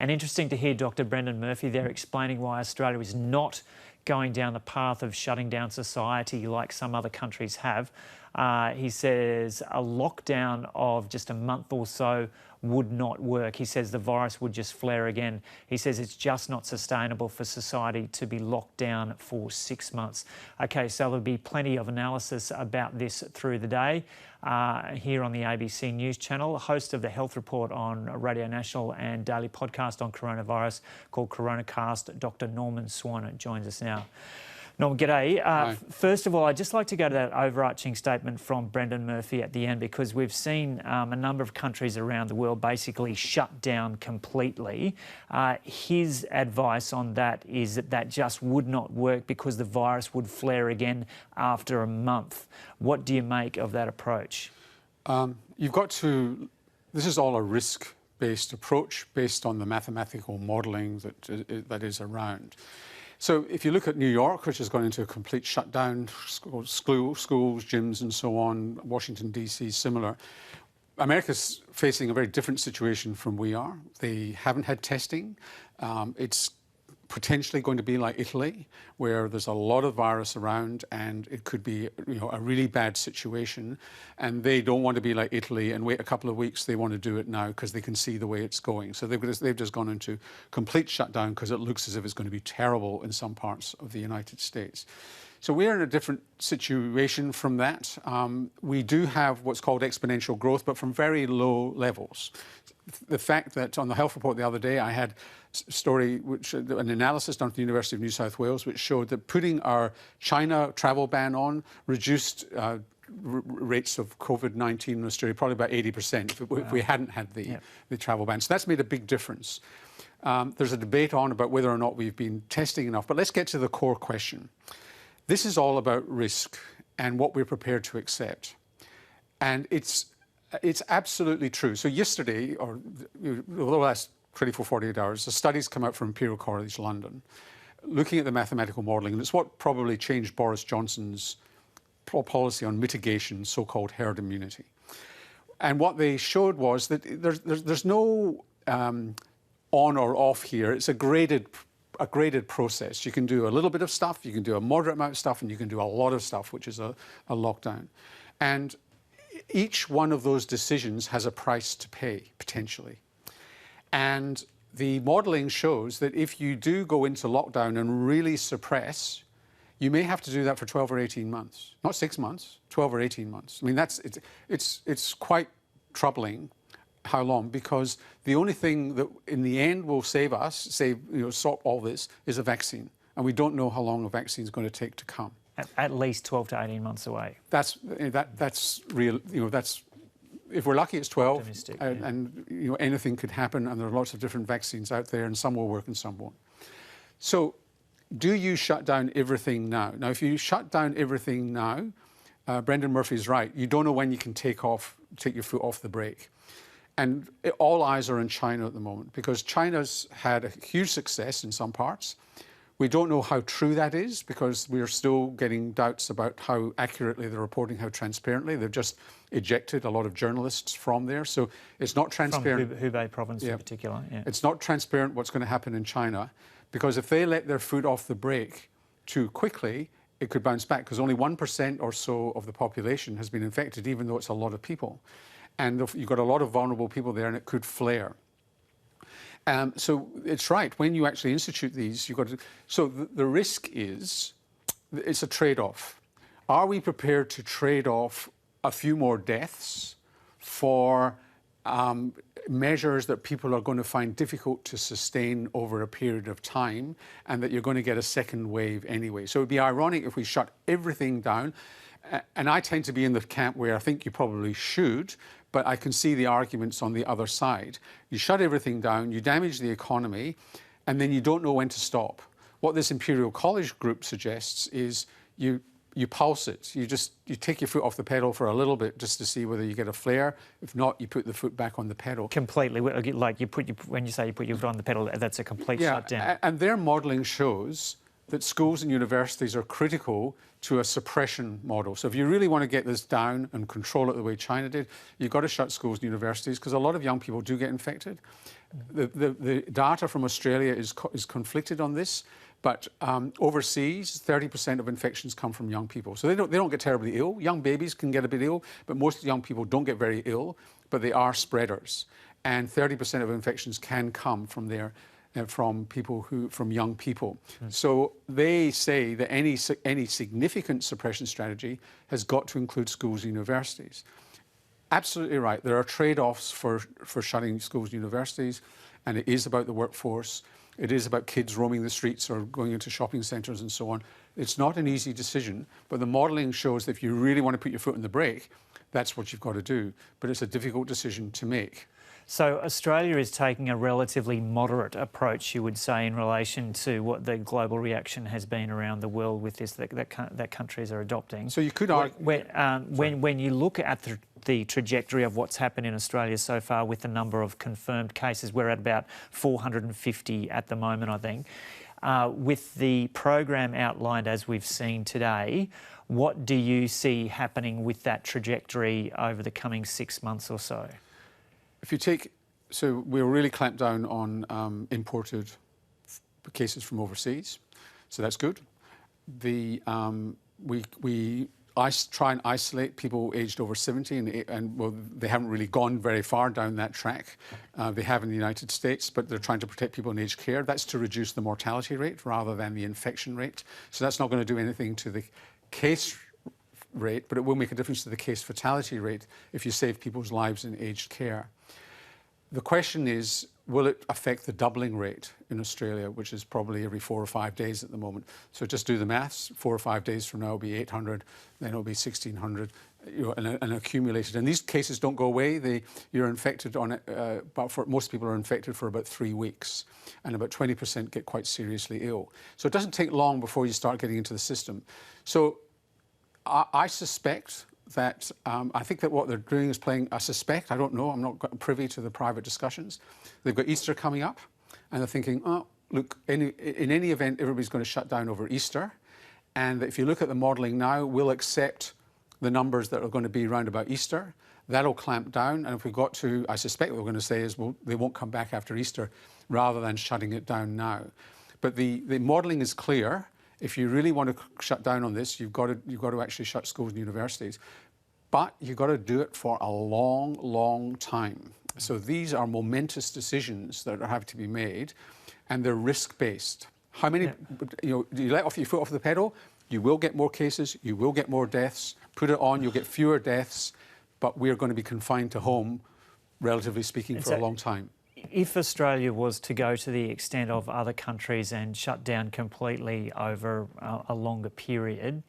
And interesting to hear Dr. Brendan Murphy there explaining why Australia is not going down the path of shutting down society like some other countries have. He says a lockdown of just a month or so would not work. He says the virus would just flare again. He says it's just not sustainable for society to be locked down for 6 months. Okay, so there'll be plenty of analysis about this through the day here on the ABC News Channel. Host of the Health Report on Radio National and daily podcast on coronavirus called Coronacast, Dr. Norman Swan joins us now. Norman, g'day. First of all, I'd just like to go to that overarching statement from Brendan Murphy at the end, because we've seen a number of countries around the world basically shut down completely. His advice on that is that that just would not work because the virus would flare again after a month. What do you make of that approach? You've got to... This is all a risk-based approach based on the mathematical modelling that is around. So if you look at New York, which has gone into a complete shutdown, schools, gyms and so on, Washington, D.C., similar. America's facing a very different situation from we are. They haven't had testing. It's potentially going to be like Italy, where there's a lot of virus around and it could be, a really bad situation. And they don't want to be like Italy and wait a couple of weeks. They want to do it now because they can see the way it's going. So they've just gone into complete shutdown because it looks as if it's going to be terrible in some parts of the United States. So we're in a different situation from that. We do have what's called exponential growth, but from very low levels. The fact that on the Health Report the other day, I had a story, an analysis done at the University of New South Wales, which showed that putting our China travel ban on reduced rates of COVID-19 in Australia probably about 80% if we hadn't had the travel ban. So that's made a big difference. There's a debate on about whether or not we've been testing enough, but let's get to the core question. This is all about risk and what we're prepared to accept. And it's absolutely true. So yesterday, or over the last 24, 48 hours, a study's come out from Imperial College London looking at the mathematical modelling, and it's what probably changed Boris Johnson's policy on mitigation, so-called herd immunity. And what they showed was that there's no on or off here. It's a graded process. You can do a little bit of stuff, you can do a moderate amount of stuff, and you can do a lot of stuff, which is a lockdown. And each one of those decisions has a price to pay, potentially. And the modelling shows that if you do go into lockdown and really suppress, you may have to do that for 12 or 18 months. Not 6 months, 12 or 18 months. I mean, it's quite troubling how long, because the only thing that in the end will save us, stop all this, is a vaccine. And we don't know how long a vaccine is going to take to come. At least 12 to 18 months away. That's real. That's, if we're lucky, it's 12. And anything could happen. And there are lots of different vaccines out there, and some will work and some won't. So, do you shut down everything now? Now, if you shut down everything now, Brendan Murphy's right. You don't know when you can take your foot off the brake. And all eyes are in China at the moment, because China's had a huge success in some parts. We don't know how true that is, because we're still getting doubts about how accurately they're reporting, how transparently. They've just ejected a lot of journalists from there, so it's not transparent. From Hubei province in particular. Yeah. It's not transparent what's going to happen in China, because if they let their foot off the brake too quickly, it could bounce back, because only 1% or so of the population has been infected, even though it's a lot of people. And you've got a lot of vulnerable people there, and it could flare. So it's right, when you actually institute these, you've got to... So the risk is, it's a trade-off. Are we prepared to trade off a few more deaths for measures that people are going to find difficult to sustain over a period of time, and that you're going to get a second wave anyway? So it would be ironic if we shut everything down. And I tend to be in the camp where I think you probably should, but I can see the arguments on the other side. You shut everything down, you damage the economy, and then you don't know when to stop. What this Imperial College group suggests is you pulse it. You take your foot off the pedal for a little bit just to see whether you get a flare. If not, you put the foot back on the pedal. Completely. Like when you say you put your foot on the pedal, that's a complete shutdown. And their modelling shows that schools and universities are critical to a suppression model. So if you really want to get this down and control it the way China did, you've got to shut schools and universities, because a lot of young people do get infected. The data from Australia is conflicted on this, but overseas, 30% of infections come from young people. So they don't get terribly ill. Young babies can get a bit ill, but most young people don't get very ill, but they are spreaders. And 30% of infections can come from there. From young people. So they say that any significant suppression strategy has got to include schools and universities. Absolutely right. There are trade-offs for shutting schools and universities, and it is about the workforce. It is about kids roaming the streets or going into shopping centres and so on. It's not an easy decision, but the modelling shows that if you really want to put your foot on the brake, that's what you've got to do. But it's a difficult decision to make. So Australia is taking a relatively moderate approach, you would say, in relation to what the global reaction has been around the world with this that countries are adopting. So you could argue... When you look at the trajectory of what's happened in Australia so far with the number of confirmed cases, we're at about 450 at the moment, I think. With the program outlined as we've seen today, what do you see happening with that trajectory over the coming 6 months or so? If you take, so we're really clamped down on imported cases from overseas, so that's good. We try and isolate people aged over 70, and well, they haven't really gone very far down that track. They have in the United States, but they're trying to protect people in aged care. That's to reduce the mortality rate rather than the infection rate. So that's not going to do anything to the case rate, but it will make a difference to the case fatality rate if you save people's lives in aged care. The question is, will it affect the doubling rate in Australia, which is probably every 4 or 5 days at the moment? So just do the maths. 4 or 5 days from now it'll be 800, then it'll be 1,600, and accumulated. And these cases don't go away. You're infected on it, but for most people are infected for about 3 weeks, and about 20% get quite seriously ill. So it doesn't take long before you start getting into the system. So I suspect that I think that what they're doing is playing, I suspect, I don't know, I'm not privy to the private discussions. They've got Easter coming up, and they're thinking, oh, look, in any event, everybody's going to shut down over Easter. And if you look at the modelling now, we'll accept the numbers that are going to be around about Easter. That'll clamp down, and if we got to, I suspect what we're going to say is, well, they won't come back after Easter, rather than shutting it down now. But the modelling is clear. If you really want to shut down on this, you've got to actually shut schools and universities. But you've got to do it for a long, long time. So these are momentous decisions that have to be made, and they're risk-based. How many, do you let your foot off the pedal? You will get more cases, you will get more deaths. Put it on, you'll get fewer deaths, but we're going to be confined to home, relatively speaking, for a long time. If Australia was to go to the extent of other countries and shut down completely over a longer period,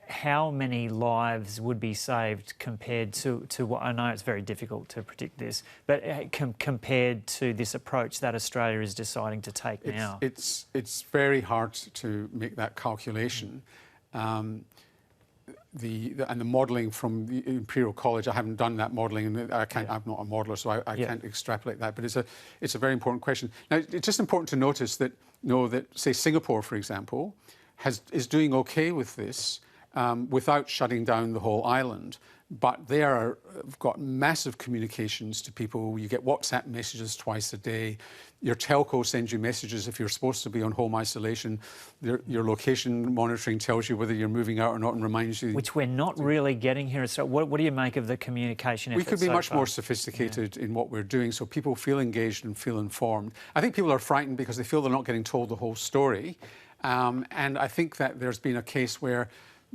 how many lives would be saved compared to what, I know it's very difficult to predict this, but compared to this approach that Australia is deciding to take now? It's very hard to make that calculation. And the modelling from the Imperial College, I haven't done that modelling, and I'm not a modeller, so I can't extrapolate that. But it's a very important question. Now, it's just important to notice that say Singapore, for example, is doing okay with this without shutting down the whole island. But they have got massive communications to people. You get WhatsApp messages twice a day. Your telco sends you messages if you're supposed to be on home isolation. Your location monitoring tells you whether you're moving out or not and reminds you. Which we're not really getting here. So what do you make of the communication efforts? We could be much more sophisticated in what we're doing, so people feel engaged and feel informed. I think people are frightened because they feel they're not getting told the whole story. And I think that there's been a case where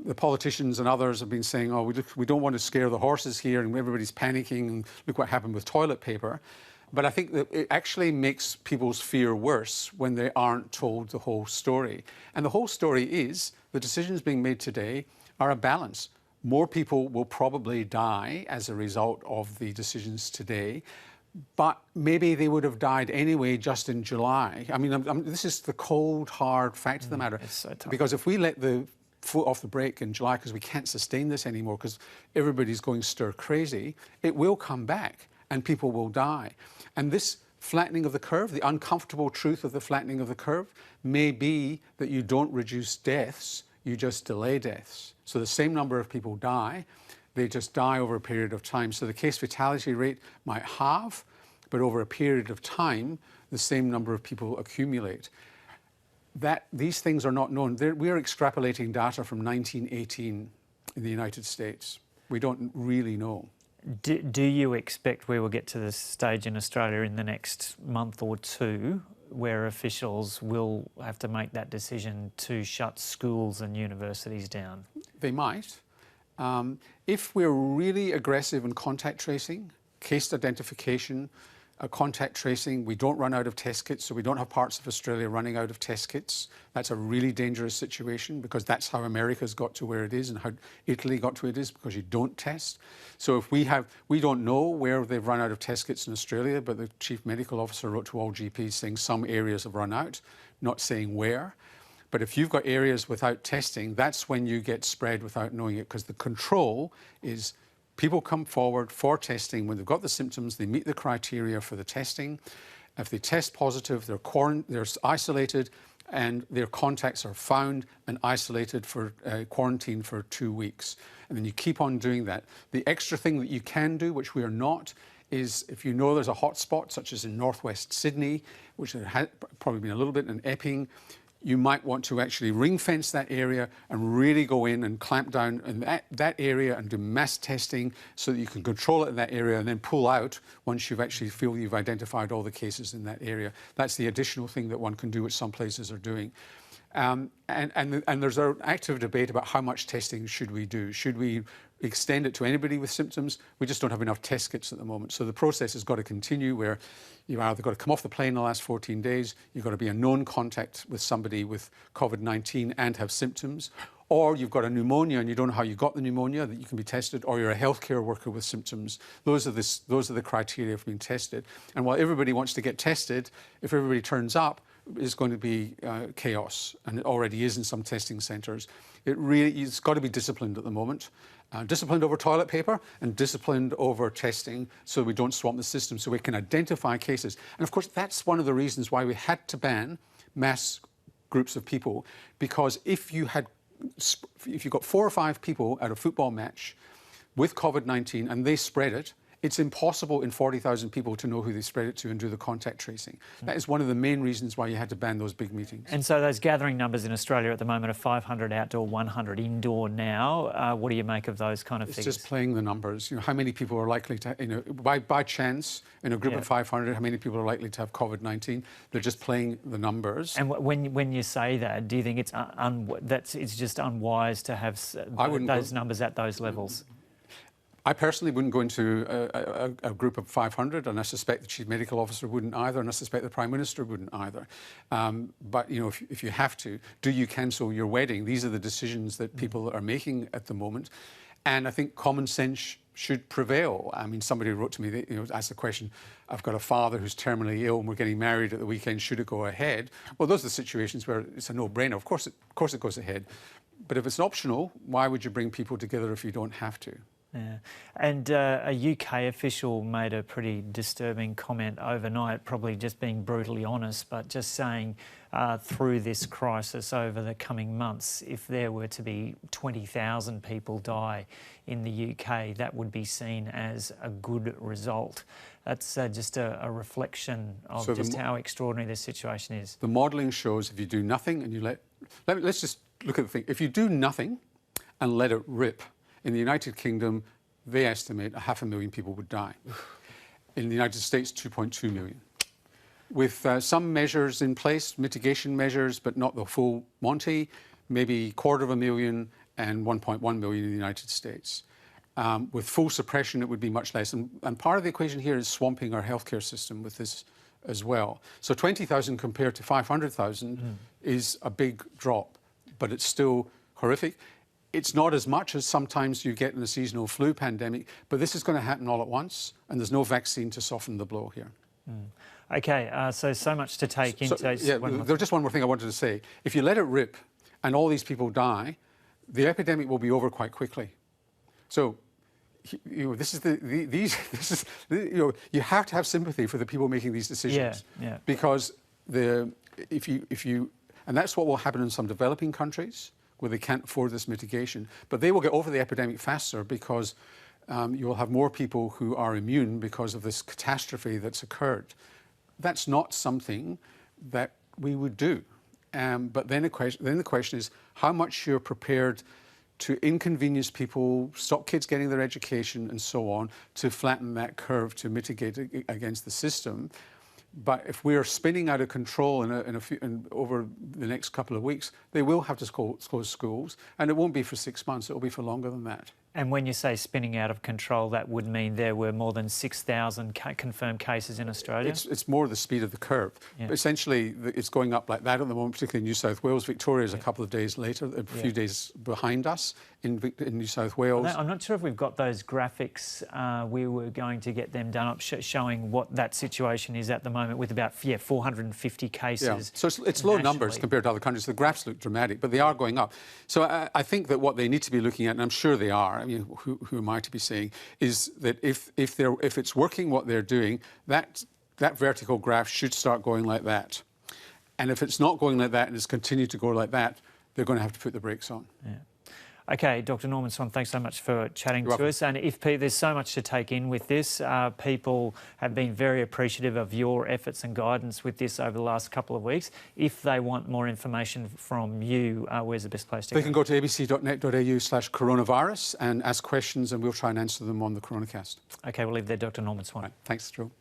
the politicians and others have been saying, oh, we don't want to scare the horses here, and everybody's panicking, and look what happened with toilet paper. But I think that it actually makes people's fear worse when they aren't told the whole story. And the whole story is the decisions being made today are a balance. More people will probably die as a result of the decisions today, but maybe they would have died anyway just in July. I mean, this is the cold, hard fact of the matter. It's so tough. Because if we let the foot off the brake in July because we can't sustain this anymore because everybody's going stir crazy, it will come back and people will die. And this flattening of the curve, the uncomfortable truth of the flattening of the curve, may be that you don't reduce deaths, you just delay deaths. So the same number of people die, they just die over a period of time. So the case fatality rate might halve, but over a period of time, the same number of people accumulate. These things are not known. We are extrapolating data from 1918 in the United States. We don't really know. Do you expect we will get to this stage in Australia in the next month or two where officials will have to make that decision to shut schools and universities down? They might. If we're really aggressive in contact tracing, case identification, contact tracing, we don't run out of test kits, so we don't have parts of Australia running out of test kits. That's a really dangerous situation because that's how America's got to where it is and how Italy got to where it is, because you don't test. So if we don't know where they've run out of test kits in Australia, but the Chief Medical Officer wrote to all GPs saying some areas have run out, not saying where. But if you've got areas without testing, that's when you get spread without knowing it, because the control is people come forward for testing when they've got the symptoms, they meet the criteria for the testing. If they test positive, they're isolated and their contacts are found and isolated for quarantine for 2 weeks. And then you keep on doing that. The extra thing that you can do, which we are not, is if you know there's a hotspot, such as in northwest Sydney, which there has probably been a little bit in Epping, you might want to actually ring fence that area and really go in and clamp down in that area and do mass testing so that you can control it in that area and then pull out once you've actually feel you've identified all the cases in that area. That's the additional thing that one can do, which some places are doing. And there's an active debate about how much testing should we do. Should we extend it to anybody with symptoms? We just don't have enough test kits at the moment. So the process has got to continue where you've either got to come off the plane in the last 14 days, you've got to be a known contact with somebody with COVID-19 and have symptoms, or you've got a pneumonia and you don't know how you got the pneumonia, that you can be tested, or you're a healthcare worker with symptoms. Those are the criteria for being tested. And while everybody wants to get tested, if everybody turns up, it's going to be chaos, and it already is in some testing centres. It's got to be disciplined at the moment. Disciplined over toilet paper and disciplined over testing so we don't swamp the system, so we can identify cases. And of course, that's one of the reasons why we had to ban mass groups of people, because if you got 4 or 5 people at a football match with COVID-19 and they spread it, it's impossible in 40,000 people to know who they spread it to and do the contact tracing. That is one of the main reasons why you had to ban those big meetings. And so those gathering numbers in Australia at the moment are 500 outdoor, 100 indoor now. What do you make of those kind of figures? It's just playing the numbers. You know, how many people are likely to, by chance, in a group of 500, how many people are likely to have COVID-19? They're just playing the numbers. And when you say that, do you think it's just unwise to have those numbers at those levels? I personally wouldn't go into a group of 500, and I suspect the Chief Medical Officer wouldn't either, and I suspect the Prime Minister wouldn't either. But you know, if you have to, do you cancel your wedding? These are the decisions that people are making at the moment, and I think common sense should prevail. I mean, somebody wrote to me, asked the question, I've got a father who's terminally ill and we're getting married at the weekend, should it go ahead? Well, those are the situations where it's a no-brainer. Of course it goes ahead. But if it's optional, why would you bring people together if you don't have to? Yeah. And a UK official made a pretty disturbing comment overnight, probably just being brutally honest, but just saying through this crisis over the coming months, if there were to be 20,000 people die in the UK, that would be seen as a good result. That's just a reflection of just how extraordinary this situation is. The modelling shows if you do nothing and you let's just look at the thing. If you do nothing and let it rip, in the United Kingdom, they estimate 500,000 people would die. In the United States, 2.2 million. With some measures in place, mitigation measures, but not the full Monty, maybe 250,000 and 1.1 million in the United States. With full suppression, it would be much less. And part of the equation here is swamping our healthcare system with this as well. So 20,000 compared to 500,000 is a big drop, but it's still horrific. It's not as much as sometimes you get in a seasonal flu pandemic, but this is going to happen all at once, and there's no vaccine to soften the blow here. Okay, so much to take into... There's just one more thing I wanted to say. If you let it rip and all these people die, the epidemic will be over quite quickly. So, you have to have sympathy for the people making these decisions. Yeah. Because and that's what will happen in some developing countries, where they can't afford this mitigation. But they will get over the epidemic faster because you will have more people who are immune because of this catastrophe that's occurred. That's not something that we would do. But then the question is how much you're prepared to inconvenience people, stop kids getting their education and so on, to flatten that curve to mitigate against the system. But if we're spinning out of control over the next couple of weeks, they will have to close schools, and it won't be for 6 months, it will be for longer than that. And when you say spinning out of control, that would mean there were more than 6,000 confirmed cases in Australia? It's more the speed of the curve. Yeah. But essentially, it's going up like that at the moment, particularly in New South Wales. Victoria is a couple of days later, a few days behind us in New South Wales. I'm not sure if we've got those graphics. We were going to get them done up, showing what that situation is at the moment with about 450 cases. Yeah. So it's low numbers compared to other countries. The graphs look dramatic, but they are going up. So I think that what they need to be looking at, and I'm sure they are, I mean, who am I to be saying, is that if it's working what they're doing, that vertical graph should start going like that. And if it's not going like that and it's continued to go like that, they're going to have to put the brakes on. Yeah. Okay, Dr. Norman Swan, thanks so much for chatting to us. And there's so much to take in with this. People have been very appreciative of your efforts and guidance with this over the last couple of weeks. If they want more information from you, where's the best place to go? They can go to abc.net.au/coronavirus and ask questions, and we'll try and answer them on the Coronacast. Okay, we'll leave there, Dr. Norman Swan. Right. Thanks, Joe.